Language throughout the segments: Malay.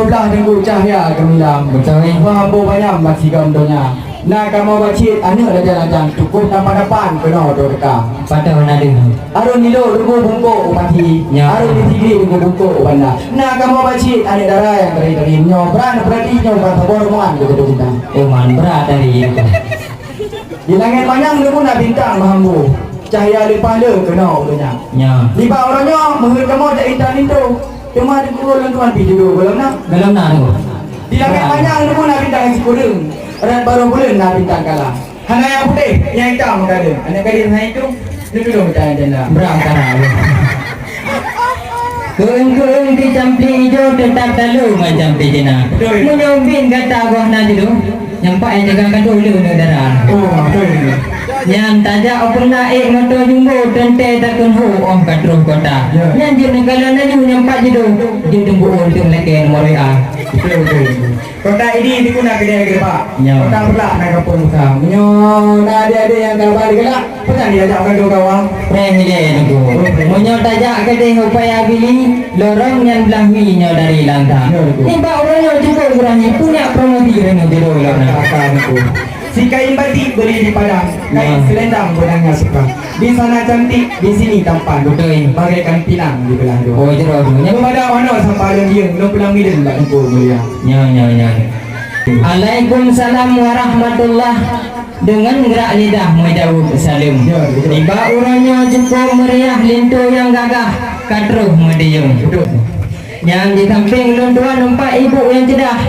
belah tengku cahaya gemilang. Betul. Mampu banyak masih gamdonya. Nah kamu bacit anak lajang-lajang cukup nampak-nampak kena do dekat. Pada mana dia? Arun nilo rugu bungkuk upati. Ya. Arun di tinggi rugu bungkuk upanda. Nah kamu bacit anak darah yang dari nyobran berarti nyobran terbormongan gitu kita. Oh man berat dari itu. Di langit panjang rugu nak bintang mahambu. Cahaya lipat le kena ulunnya. Ya. Lipat orangnya menghir kamu tak intan itu. Cuma ada kurang tuan pergi dulu belum nak. Belum nak tu. Di langit panjang rugu nak bintang si kurung. Orang baru bulan nak bintang kalah. Hanya yang putih, yang hitam ada. Anak gadis yang itu, dia belum macam janda. Berat kan? Keung-keung di campi hijau tetap lalu macam pijena. Menyombin kata gua nanti tu. Nampak yang jaga kan dulu negara. Oh, betul. Yang tajak opun naik motor jumbo tente takun ho om katro kota. Yang dia negara naju nyampak jedo. Dia tunggu untung lagi nomor WA. Betul. Kota ini guna kedai ke Pak. Ya. Kota pula nak kampung muka. Menyo ada yang kabar gelak. Pernah diajak kau kawan. Prehile nunggu. Monyo tajak kedai upaya bili lorong yang belangwi nyo dari lantang. Ni pak orangnya cukup kurangnya punya promosi dengan jedo lorong. Si kain batik beli di Padang, kain selendang benangnya suka. Di sana cantik, di sini tampan. Betul. Bagaikan pinang di belah dua. Oh jedo tu. Yang pada mana sampai yang dia, belum pulang milen tak tempuh mulia. Nya. Waalaikumsalam warahmatullah. Dengan gerak lidah Muidawud salim. Tiba urangnya cukup meriah lintu yang gagah katruh medium. Yang di samping lunduan nampak ibu yang cedah.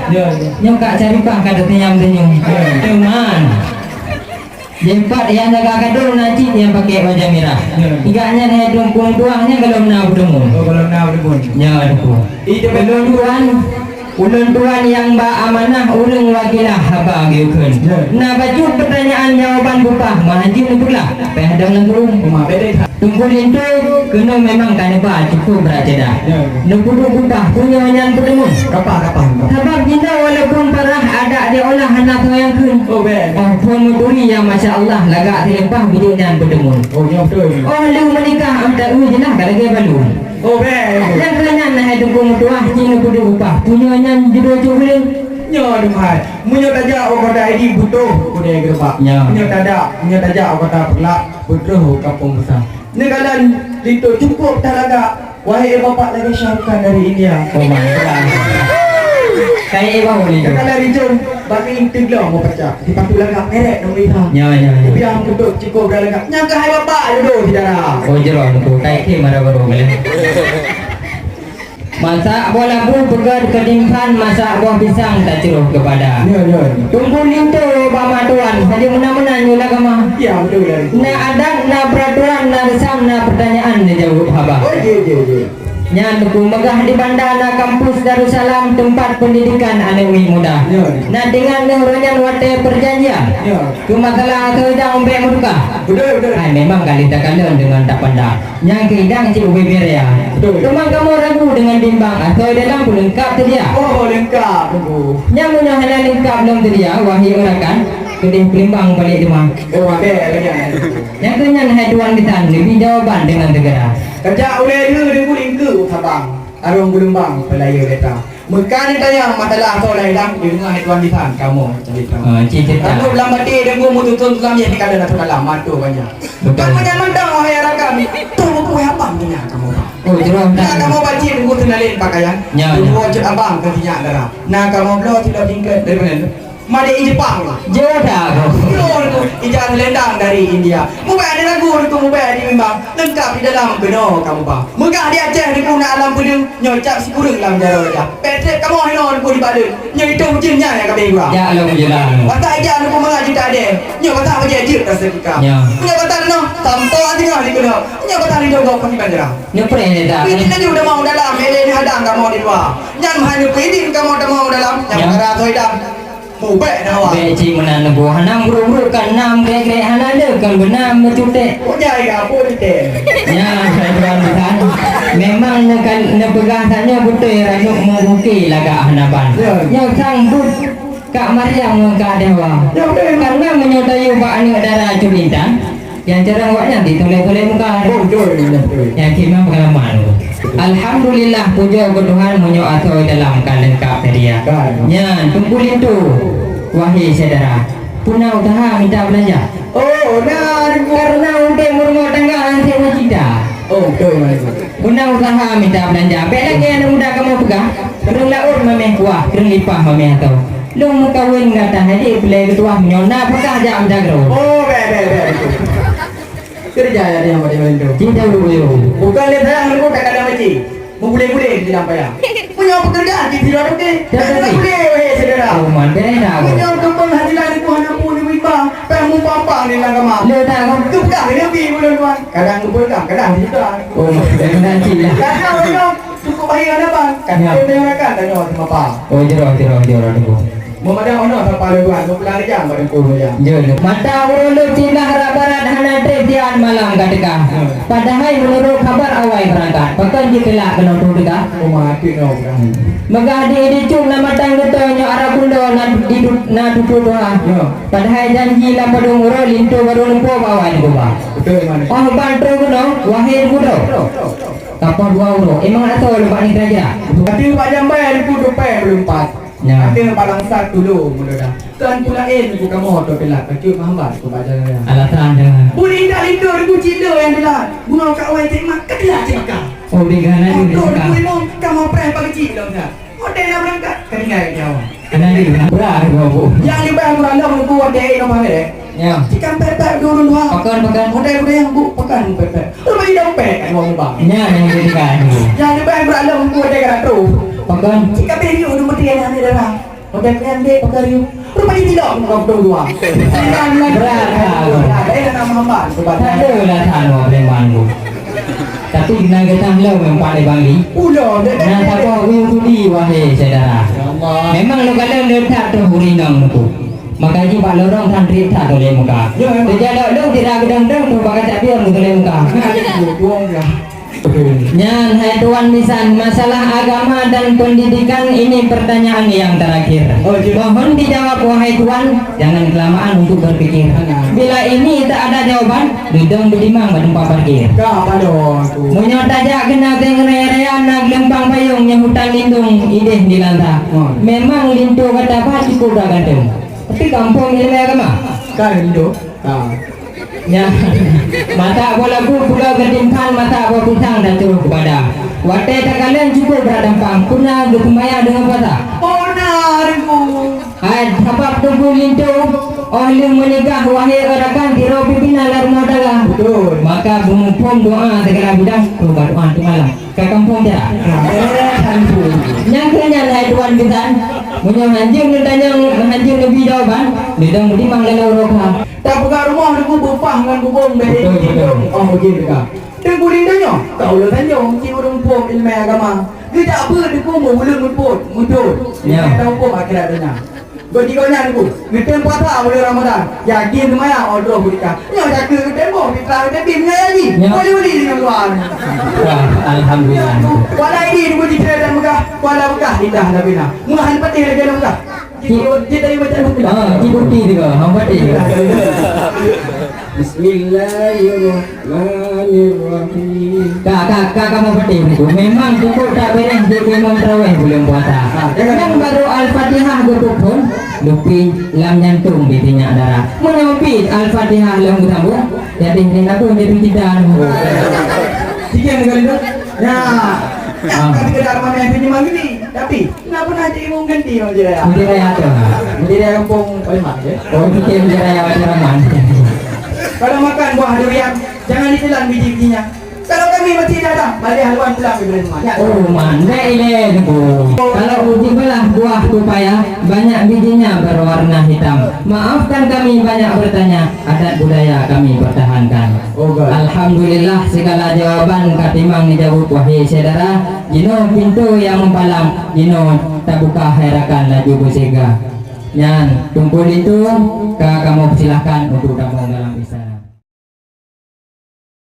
Yang kak caripah kata tenyam tenyum. Teman. Jempat yang jaga kadul nanti yang pakai wajah merah. Igaknya nih dumpung tuangnya kalau nak bertemu. Oh, kalau nak bertemu. Ya aku. Itu Ulun tuan yang ba amanah ulung wakilah haba giukeun. Nah baju pertanyaan jawaban bupah mahaji nubulah. Pehadang langurung. beda. Tunggu lintu kena memang kan ba cukup berada. Nubudu bupah punya nyan bertemu. Kapan? Sebab kita walaupun parah ada diolah anak yang kun. Oh, beda. Oh pun muduri yang masya Allah lagak dilempah bidik nyan bertemu. Oh, betul. Oh lu menikah amta jelah kalau dia balu. Oh, beda. Yang kena nak tunggu mutuah cina budu bupah punya nyan judul juling. Nyo dumai. Munyo tajak orang kota ini butuh budaya gerbak. Munyo tajak orang kota pelak butuh kampung besar. Negalan itu cukup talaga. Wahai bapak lagi syarkan dari India. Oh mantap. Kayak bau ni. Negalan itu bagi intiglo mau pecah. Di patu lagak merek nombor itu. Ya. Biang butuh cukup dah lagak. Nyangka hai bapak dulu tidak. Oh jeron tu kayak ke mana baru boleh. Masak bola bu pegar kedimpan masak buah pisang tak ceruh kepada. Ya. Tunggu lintu bama tuan saja mena-mena nyula kama. Ya betul dari. Na adat na peraturan na resam na pertanyaan dijawab haba. Oh iya. Nya tuku megah di bandara kampus Darussalam tempat pendidikan alami muda. Nah dengan nehronya wate perjanjian. Ke masalah atau jang umpe muka. Betul. Ay, memang kali tak kalian dengan tak pandang. Yang kidang si ubi beria. Teman kamu ragu dengan bimbang atau dalam pun lengkap terdia. Oh lengkap tunggu. Yang punya hanya lengkap belum terdia. Wahyu orakan. Kedih pelimbang balik demang. Oh ada lagi. Yang kenyang hai tuan kita lebih jawaban dengan segera. Kerja oleh dia guling ke Sabang. Arung Gulembang Pelaya Leta. Mekan ni tanya masalah soal dah di tengah tuan di sana kamu cerita. Cerita. Kamu belang bati dengan mututun suami ni kada nak dalam matu banyak. Bukan macam mandang wahai rakam. Tu buku apa punya kamu? Oh jerom Nah kamu baca buku tenalin pakaian. Buku cut abang ke tinyak darah. Nah kamu belum tidak tingkat dari mana? Mari Jepang lah. Jodoh. Ijazah selendang dari India. Mubah ada lagu itu mubah ni memang lengkap di dalam kena kamu bah. Megah di Aceh di pun alam pun nyocap si kurang dalam jaro dia. Petrek kamu hino pun di badan. Nyo itu jinnya yang kami gua. Ya Allah menjelang. Pasal aja lu mengaji tak ada. Nyo pasal aja je rasa kita. Nyo pasal no tanpa tengah di kena. Nyo pasal di jogo kami banjara. Nyo prene dah. Ini tadi udah mau dalam, ele ni hadang kamu di luar. Nyan hanya pidin kamu dah mau dalam. Yang cara toidam. Mubek dah awak. Beci menan lebuh hanam guru-guru kan nam grek-grek hanade kan benam mencute. Oh jai apa ni teh? Ya, saya kan. Memang nak pegang tanya betul rasuk menguki laga hanaban. Yang sambut Kak Maryam ka dewa. Karena menyodai pak anak darah curintan. Yang jarang awaknya ditulis-tulis muka. Betul. Yang kimah pengalaman. Alhamdulillah puja ke Tuhan munyo atau dalam kalengkap tadi ya. Nya tumpulin tu wahai saudara. Punau taha minta belanja. Oh, nah, Karena udah rumah tangga nanti wajida. oh, betul mana? Punau taha minta belanja. Baik lagi yang muda kamu pegang. Kereng laur mameh kuah, kereng lipah mameh atau. Lu mau kawin ngata hadi pelai ketua menyona pekah jam jagro. Oh, betul. Kerja ya dia pada malam tu. Cinta dulu yo. Bukan lihat saya aku tak ada macam. Boleh di sampai ya. Punya pekerjaan di tidak okey. Tak boleh weh saudara. Oh man beda. Punya kembang hadilan itu anak pun ibu bang. Pemu papa ni lang kamar. Le tak kau. Tu bukan dia pergi bulan tuan. Kadang tu pun kadang tidak. Oh man cila. Kadang cukup baik ada bang. Kadang dia makan tanya sama apa. Oh jero tunggu. Memadang ono sampai tuan. 24 jam pada puluh jam. Jol. Mata urut cinta harabarat hana tretian malam kadeka. Padahal menurut kabar awal berangkat. Pekan jikelah kena tu deka. Oh mati no kan. Megah di cung nama tang getonyo arah kundo na tutu doa. Padahal janji lah padung uro lintu baru lempo bawa ni bawa. Betul mana? Oh bantro kuno wahai kudo. Kapal 2 euro. Emang atau lepas ni kira-kira. Tapi Pak Jambai itu dopai belum pas. Ya. Ada balang satu dulu mula dah. Tuan pula bukan motor pelak. Kaki mahambat aku baca dia. Alasan dengan. Boleh dah lindur aku cila yang dia. Guna kat awal cik makan lah cik makan. Oh bigana ni Motor dia. aku imam kamu pernah pagi cik dah dah. Hotel dah berangkat. Kena ingat dia. Ana ni berat babu. Yang ni bayang beranda aku hotel dah panggil. Ya. Cikan pepek dulu dua. Pakan. Hotel aku yang bu pakan pepek. Lu bagi dah pepek kan wang bang. Nya yang berikan. Yang ni bayang beranda aku hotel kan tu. Pakan. Jika periuk tu mesti yang ni dah. Hotel kan dia pakai riu. Rupanya tidak kau tu dua. Berat. Ada nama hamba. Tak ada lah tano premangu. Tapi kena getah lo memang le bangi. Ulo dia. Nah tak apa wiu tuli wahai saudara. Memang lo kalau letak tu hurinang tu. Makanya pak lorong kan rita tu le muka. Jadi lo tidak gedang-gedang tu pakai tak biar tu le muka. Buang dah. Nyan hai tuan misan masalah agama dan pendidikan ini pertanyaan yang terakhir. Mohon dijawab wahai tuan, jangan kelamaan untuk berpikir. Bila ini tak ada jawaban, dudung bedimang bertempat parkir. Apa dong tu? Munyo tajak kena tengrerea nak lempang payungnya hutan lindung ideh di lantah. Memang lintu kata apa cukup dah ganteng. Tapi kampung ilmu agama. Kan itu. Ya, mata bola pulau kedimpan mata bola pisang dan turun kepada. Watai tak kalian cukup beradampang. Kuna berkemaya dengan patah. Oh nariku. Hai, sebab tubuh lintu. Oleh menikah wahai rakan tiro pimpinan rumah tangga. Betul. Maka mengumpul doa segala bidang. Doa tu malam. Ke kampung dia. Yang kenyang hai tuan bisan. Punya anjing ditanya anjing lebih jawaban. Lidang bedimang lalu roka. Tak pegang rumah aku bupah dengan bubung dari oh begitu kak. Dan kuling tanya, kau lah tanya cik orang pun ilmu agama. Dia tak apa dia pun boleh mumput, muncul. Dia tahu pun akhirat tanya. Bagi kau nyan aku, kita puasa boleh Ramadan. Yakin tu maya Allah berikan. Yang jaga ke tembok, fitnah ke tim lagi. Boleh dengan luar. Alhamdulillah. Wala ini dia cerita dan megah, wala bekah lidah dah bina. Muahan patih lagi dalam bekah. Dia tadi baca buku. Cibuti juga, hamba dia. Bismillahirrahmanirrahim. Kakak kamu pati itu. Memang cukup tak beres dia memang terawih belum puasa. Yang baru Al-Fatihah berpupun, lupi lam jantung di tinyak darah. Menyopit Al-Fatihah lam gutambung. Jadi ini aku jadi tidak. Tiga negara itu. Nah. Tapi kedar mana yang pinjam gini. Tapi kenapa nanti ibu ganti orang Jiraya? Jiraya tu. Jiraya kampung Palembang ya. Oh kita Jiraya Wajiraman. Kalau makan buah durian, jangan ditelan biji-bijinya. Kalau kami mesti datang, balik haluan pulang ke rumah. Oh mana ini tu? Kalau uji belah buah pepaya banyak bijinya berwarna hitam. Maafkan kami banyak bertanya, adat budaya kami pertahankan. Alhamdulillah segala jawaban katimang dijawab wahai saudara. Jino pintu yang mempalang, jino tak buka herakan laju bersega. Yang tumpul itu, kamu silahkan untuk gabung dalam istana.